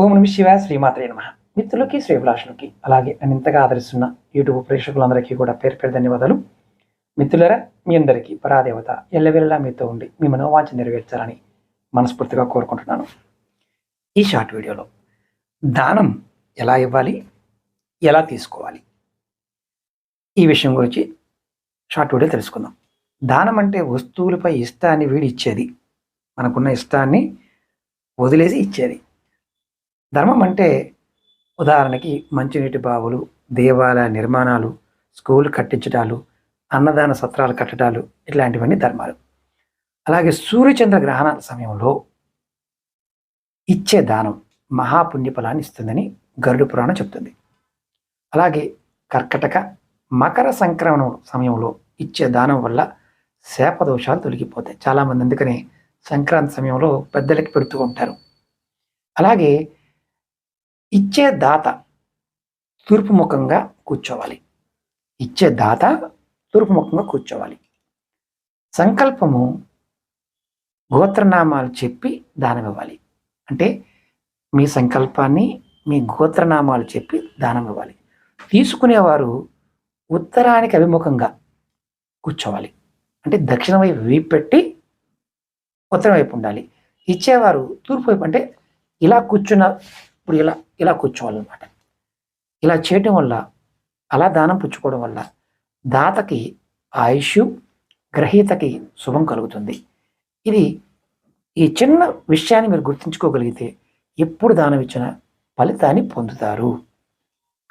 ఓం నమ శివాయ, శ్రీమాత్రే నమః. మిత్రులకి, శ్రేభిలాషులకి, అలాగే నన్ను ఇంతగా ఆదరిస్తున్న యూట్యూబ్ ప్రేక్షకులందరికీ కూడా పేరు పేరు ధన్యవాదాలు. మిత్రులరా, మీ అందరికీ పరాదేవత ఎల్లవెల్లా మీతో ఉండి మీ మనోవాంఛ నెరవేర్చాలని మనస్ఫూర్తిగా కోరుకుంటున్నాను. ఈ షార్ట్ వీడియోలో దానం ఎలా ఇవ్వాలి, ఎలా తీసుకోవాలి, ఈ విషయం గురించి షార్ట్ వీడియో తెలుసుకుందాం. దానం అంటే వస్తువులపై ఇష్టాన్ని వీడి ఇచ్చేది, మనకున్న ఇష్టాన్ని వదిలేసి ఇచ్చేది. ధర్మం అంటే ఉదాహరణకి మంచినీటి బావులు, దేవాలయ నిర్మాణాలు, స్కూల్ కట్టించడాలు, అన్నదాన సత్రాలు కట్టడాలు, ఇట్లాంటివన్నీ ధర్మాలు. అలాగే సూర్యచంద్ర గ్రహణాల సమయంలో ఇచ్చే దానం మహాపుణ్యఫలాన్ని ఇస్తుందని గరుడ పురాణం చెప్తుంది. అలాగే కర్కటక, మకర సంక్రమణం సమయంలో ఇచ్చే దానం వల్ల శాపదోషాలు తొలగిపోతాయి. చాలామంది అందుకనే సంక్రాంతి సమయంలో పెద్దలకి పెడుతూ ఉంటారు. అలాగే ఇచ్చే దాత తూర్పు ముఖంగా కూర్చోవాలి. ఇచ్చే దాత తూర్పు ముఖంగా కూర్చోవాలి. సంకల్పము గోత్రనామాలు చెప్పి దానం ఇవ్వాలి. అంటే మీ సంకల్పాన్ని మీ గోత్రనామాలు చెప్పి దానం ఇవ్వాలి. తీసుకునేవారు ఉత్తరానికి అభిముఖంగా కూర్చోవాలి. అంటే దక్షిణ వైపు వీపు పెట్టి ఉత్తరం వైపు ఉండాలి. ఇచ్చేవారు తూర్పు వైపు, అంటే ఇలా కూర్చున్న, ఇప్పుడు ఇలా కూర్చోవాలన్నమాట. ఇలా చేయటం వల్ల, అలా దానం పుచ్చుకోవడం వల్ల దాతకి ఆయుష్, గ్రహీతకి శుభం కలుగుతుంది. ఈ చిన్న విషయాన్ని మీరు గుర్తుంచుకోగలిగితే ఎప్పుడు దానం ఇచ్చిన ఫలితాన్ని పొందుతారు.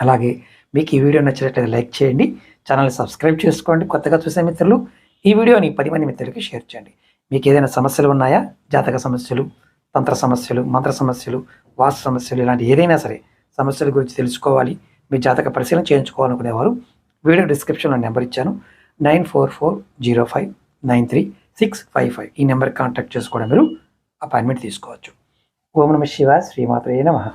అలాగే మీకు ఈ వీడియో నచ్చినట్లయితే లైక్ చేయండి, ఛానల్ని సబ్స్క్రైబ్ చేసుకోండి. కొత్తగా చూసే మిత్రులు ఈ వీడియోని 10 మంది మిత్రులకి షేర్ చేయండి. మీకు ఏదైనా సమస్యలు ఉన్నాయా, జాతక సమస్యలు, తంత్ర సమస్యలు, మంత్ర సమస్యలు, వాస్తు సమస్యలు, ఇలాంటి ఏదైనా సరే సమస్యల గురించి తెలుసుకోవాలి, మీ జాతక పరిశీలన చేయించుకోవాలనుకునేవారు వీడియో డిస్క్రిప్షన్లో నెంబర్ ఇచ్చాను, 9440593655. ఈ నెంబర్కి కాంటాక్ట్ చేసుకోవడం, మీరు అపాయింట్మెంట్ తీసుకోవచ్చు. ఓం నమ శివాయ, శ్రీమాత్రే నమః.